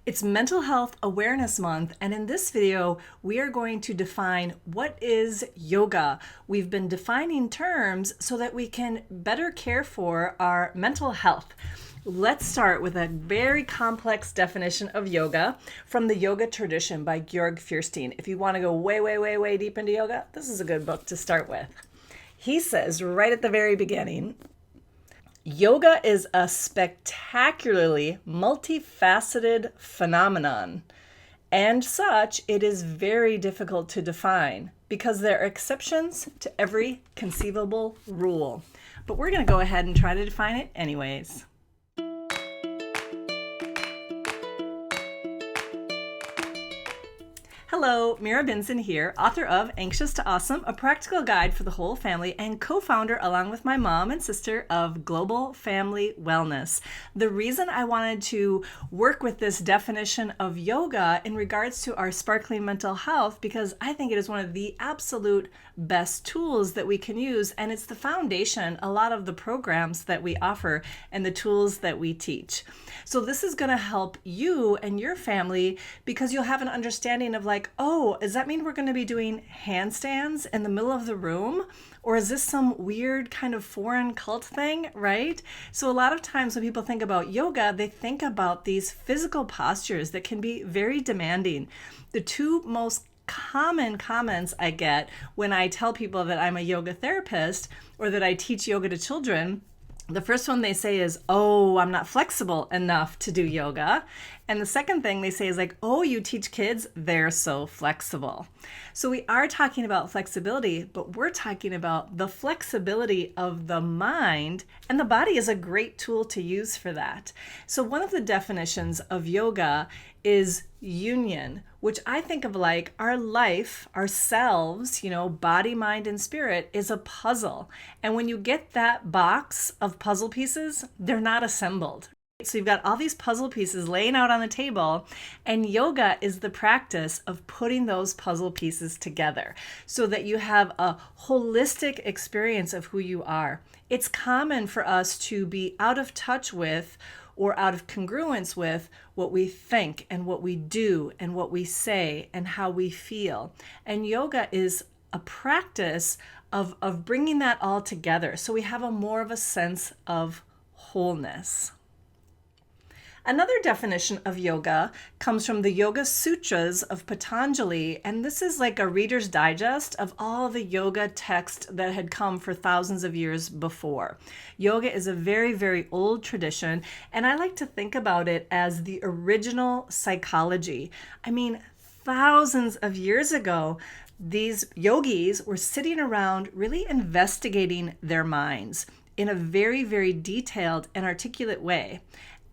It's Mental Health Awareness Month, and in this video, we are going to define what is yoga. We've been defining terms so that we can better care for our mental health. Let's start with a very complex definition of yoga from the Yoga Tradition by Georg Fierstein. If you want to go way deep into yoga, this is a good book to start with. He says right at the very beginning, yoga is a spectacularly multifaceted phenomenon. And such, it is very difficult to define because there are exceptions to every conceivable rule. But we're going to go ahead and try to define it anyways. Hello, Mira Binson here, author of Anxious to Awesome, a practical guide for the whole family, and co-founder along with my mom and sister of Global Family Wellness. The reason I wanted to work with this definition of yoga in regards to our sparkling mental health, because I think it is one of the absolute best tools that we can use, and it's the foundation, a lot of the programs that we offer and the tools that we teach. So this is going to help you and your family because you'll have an understanding of oh, does that mean we're going to be doing handstands in the middle of the room? Or is this some weird kind of foreign cult thing, right? So a lot of times when people think about yoga, they think about these physical postures that can be very demanding. The two most common comments I get when I tell people that I'm a yoga therapist or that I teach yoga to children, the first one they say is, oh, I'm not flexible enough to do yoga. And the second thing they say is oh, you teach kids, they're so flexible. So we are talking about flexibility, but we're talking about the flexibility of the mind, and the body is a great tool to use for that. So one of the definitions of yoga is union, which I think of our life, ourselves, body, mind, and spirit is a puzzle. And when you get that box of puzzle pieces, they're not assembled. So you've got all these puzzle pieces laying out on the table, and yoga is the practice of putting those puzzle pieces together so that you have a holistic experience of who you are. It's common for us to be out of touch with or out of congruence with what we think and what we do and what we say and how we feel. And yoga is a practice of bringing that all together so we have more of a sense of wholeness. Another definition of yoga comes from the Yoga Sutras of Patanjali, and this is like a Reader's Digest of all the yoga text that had come for thousands of years before. Yoga is a very old tradition, and I like to think about it as the original psychology. I mean, thousands of years ago, these yogis were sitting around really investigating their minds in a very detailed and articulate way.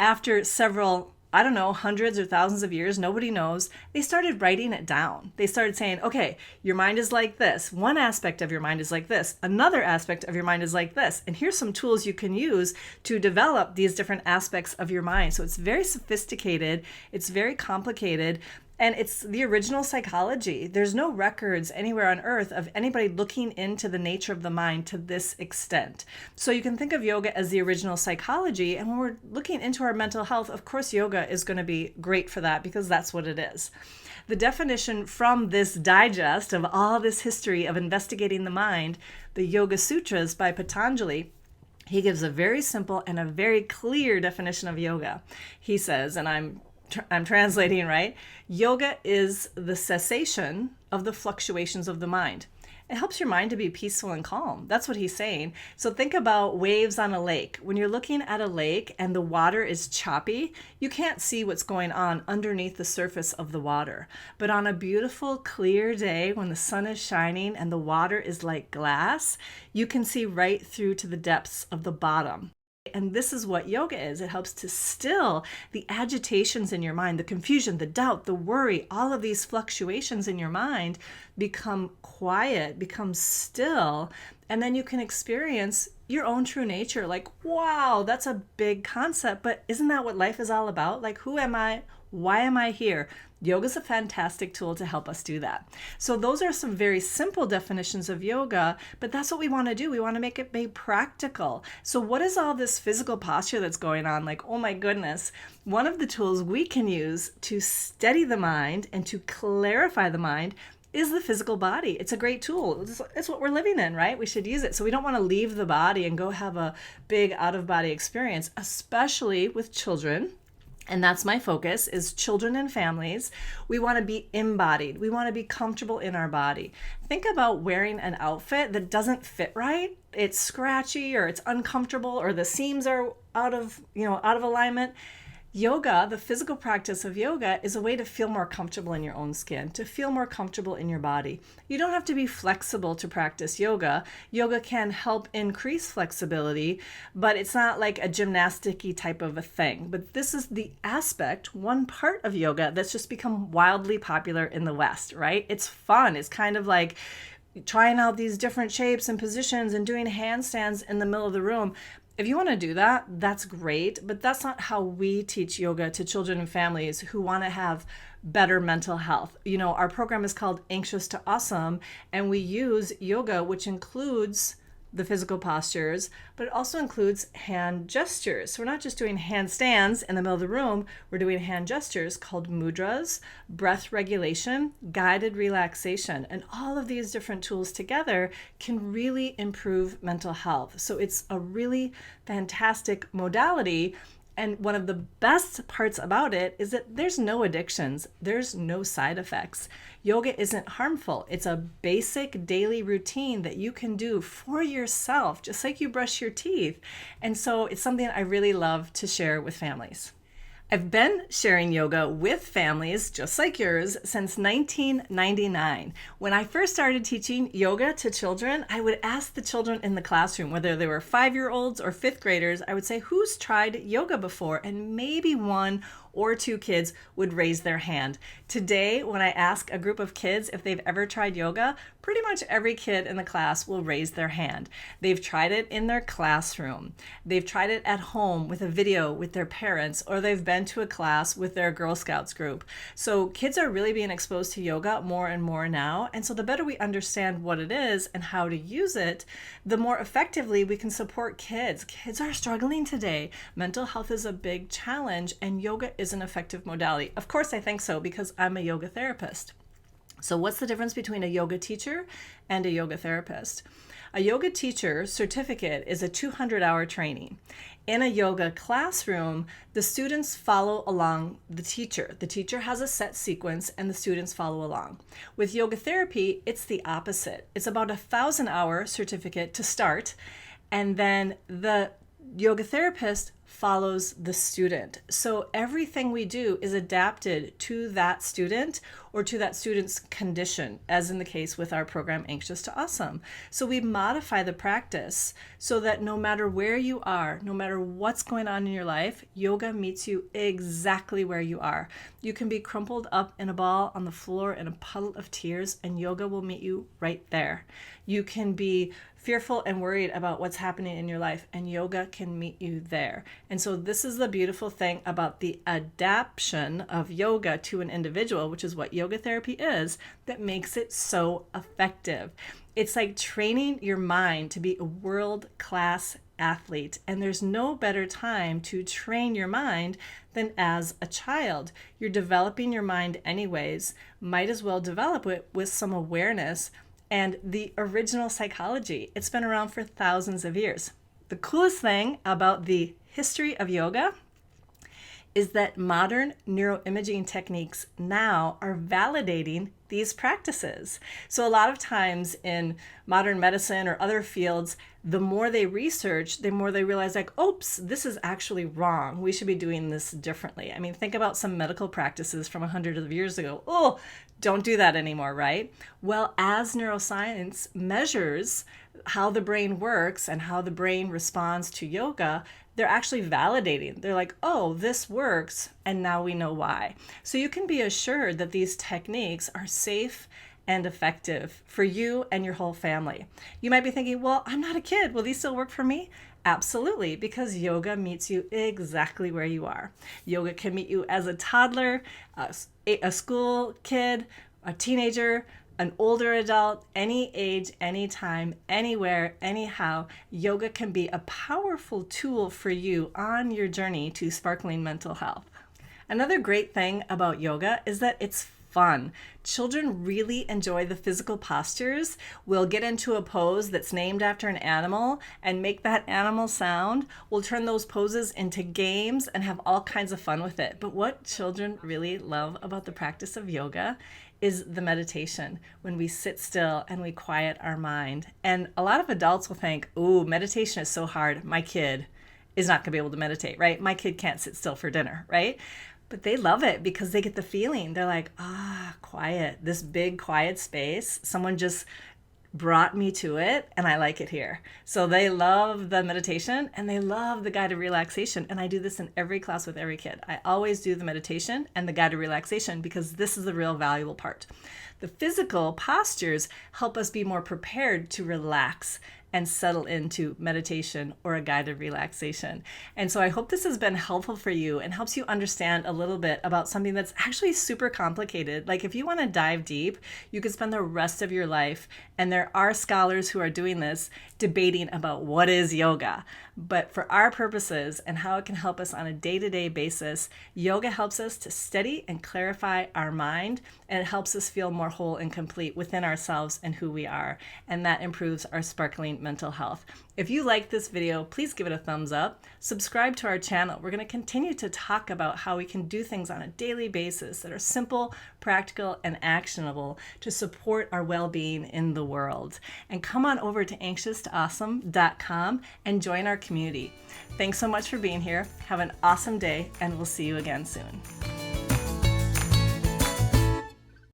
After several, hundreds or thousands of years, nobody knows, they started writing it down. They started saying, okay, your mind is like this. One aspect of your mind is like this. Another aspect of your mind is like this. And here's some tools you can use to develop these different aspects of your mind. So it's very sophisticated. It's very complicated. And it's the original psychology. There's no records anywhere on earth of anybody looking into the nature of the mind to this extent. So you can think of yoga as the original psychology. And when we're looking into our mental health, of course, yoga is going to be great for that because that's what it is. The definition from this digest of all this history of investigating the mind, the Yoga Sutras by Patanjali, he gives a very simple and a very clear definition of yoga. He says, and I'm translating, right? Yoga is the cessation of the fluctuations of the mind. It helps your mind to be peaceful and calm. That's what he's saying. So think about waves on a lake. When you're looking at a lake and the water is choppy, you can't see what's going on underneath the surface of the water. But on a beautiful, clear day when the sun is shining and the water is like glass, you can see right through to the depths of the bottom. And this is what yoga is. It helps to still the agitations in your mind, the confusion, the doubt, the worry, all of these fluctuations in your mind become quiet, become still, And then you can experience your own true nature. Like, wow, that's a big concept, but isn't that what life is all about? Like, who am I? Why am I here? Yoga is a fantastic tool to help us do that. So those are some very simple definitions of yoga, but that's what we want to do. We want to make it be practical. So what is all this physical posture that's going on? Like, oh my goodness. One of the tools we can use to steady the mind and to clarify the mind is the physical body. It's a great tool. It's what we're living in, right? We should use it. So we don't want to leave the body and go have a big out-of-body experience, especially with children. And that's my focus, is children and families. We want to be embodied. We want to be comfortable in our body. Think about wearing an outfit that doesn't fit right. It's scratchy or it's uncomfortable or the seams are out of alignment. Yoga, the physical practice of yoga, is a way to feel more comfortable in your own skin, to feel more comfortable in your body. You don't have to be flexible to practice yoga. Yoga can help increase flexibility, but it's not like a gymnastic-y type of a thing. But this is the aspect, one part of yoga that's just become wildly popular in the West, right? It's fun. It's kind of like trying out these different shapes and positions and doing handstands in the middle of the room. If you want to do that, that's great, but that's not how we teach yoga to children and families who want to have better mental health. Our program is called Anxious to Awesome, and we use yoga, which includes the physical postures, but it also includes hand gestures. So we're not just doing handstands in the middle of the room, we're doing hand gestures called mudras, breath regulation, guided relaxation, and all of these different tools together can really improve mental health. So it's a really fantastic modality. And one of the best parts about it is that there's no addictions, there's no side effects. Yoga isn't harmful. It's a basic daily routine that you can do for yourself, just like you brush your teeth. And so it's something I really love to share with families. I've been sharing yoga with families just like yours since 1999. When I first started teaching yoga to children, I would ask the children in the classroom, whether they were 5-year-olds or 5th graders, I would say, who's tried yoga before? And maybe 1 or 2 kids would raise their hand. Today, when I ask a group of kids if they've ever tried yoga, pretty much every kid in the class will raise their hand. They've tried it in their classroom. They've tried it at home with a video with their parents, or they've been to a class with their Girl Scouts group. So kids are really being exposed to yoga more and more now. And so the better we understand what it is and how to use it, the more effectively we can support kids. Kids are struggling today. Mental health is a big challenge, and yoga is an effective modality. Of course, I think so because I'm a yoga therapist. So what's the difference between a yoga teacher and a yoga therapist? A yoga teacher certificate is a 200-hour training. In a yoga classroom, the students follow along the teacher. The teacher has a set sequence and the students follow along. With yoga therapy, it's the opposite. It's about a 1,000-hour certificate to start, and then the yoga therapist follows the student. So everything we do is adapted to that student or to that student's condition, as in the case with our program Anxious to Awesome. So we modify the practice so that no matter where you are, no matter what's going on in your life, yoga meets you exactly where you are. You can be crumpled up in a ball on the floor in a puddle of tears, and yoga will meet you right there. You can be fearful and worried about what's happening in your life, and yoga can meet you there. And so this is the beautiful thing about the adaptation of yoga to an individual, which is what yoga therapy is, that makes it so effective. It's like training your mind to be a world-class athlete, and there's no better time to train your mind than as a child. You're developing your mind anyways, might as well develop it with some awareness and the original psychology. It's been around for thousands of years. The coolest thing about the history of yoga is that modern neuroimaging techniques now are validating these practices. So a lot of times in modern medicine or other fields, the more they research, the more they realize, like, oops, this is actually wrong. We should be doing this differently. I mean, think about some medical practices from 100 years ago. Oh, don't do that anymore, right? Well, as neuroscience measures how the brain works and how the brain responds to yoga, they're actually validating. They're like, oh, this works, and now we know why. So you can be assured that these techniques are safe and effective for you and your whole family. You might be thinking, well, I'm not a kid. Will these still work for me? Absolutely, because yoga meets you exactly where you are. Yoga can meet you as a toddler, a school kid, a teenager, an older adult, any age, anytime, anywhere, anyhow. Yoga can be a powerful tool for you on your journey to sparkling mental health. Another great thing about yoga is that it's fun. Children really enjoy the physical postures. We'll get into a pose that's named after an animal and make that animal sound. We'll turn those poses into games and have all kinds of fun with it. But what children really love about the practice of yoga is the meditation, when we sit still and we quiet our mind. And a lot of adults will think, ooh, meditation is so hard. My kid is not going to be able to meditate, right? My kid can't sit still for dinner, right? But they love it because they get the feeling. They're like, quiet, this big quiet space. Someone just brought me to it and I like it here. So they love the meditation and they love the guided relaxation. And I do this in every class with every kid. I always do the meditation and the guided relaxation because this is the real valuable part. The physical postures help us be more prepared to relax and settle into meditation or a guided relaxation. And so I hope this has been helpful for you and helps you understand a little bit about something that's actually super complicated. Like if you want to dive deep, you could spend the rest of your life, and there are scholars who are doing this, debating about what is yoga. But for our purposes and how it can help us on a day-to-day basis, yoga helps us to steady and clarify our mind, and it helps us feel more whole and complete within ourselves and who we are. And that improves our sparkling mental health. If you like this video, please give it a thumbs up. Subscribe to our channel. We're going to continue to talk about how we can do things on a daily basis that are simple, practical, and actionable to support our well-being in the world. And come on over to anxioustoawesome.com and join our community. Thanks so much for being here. Have an awesome day, and we'll see you again soon.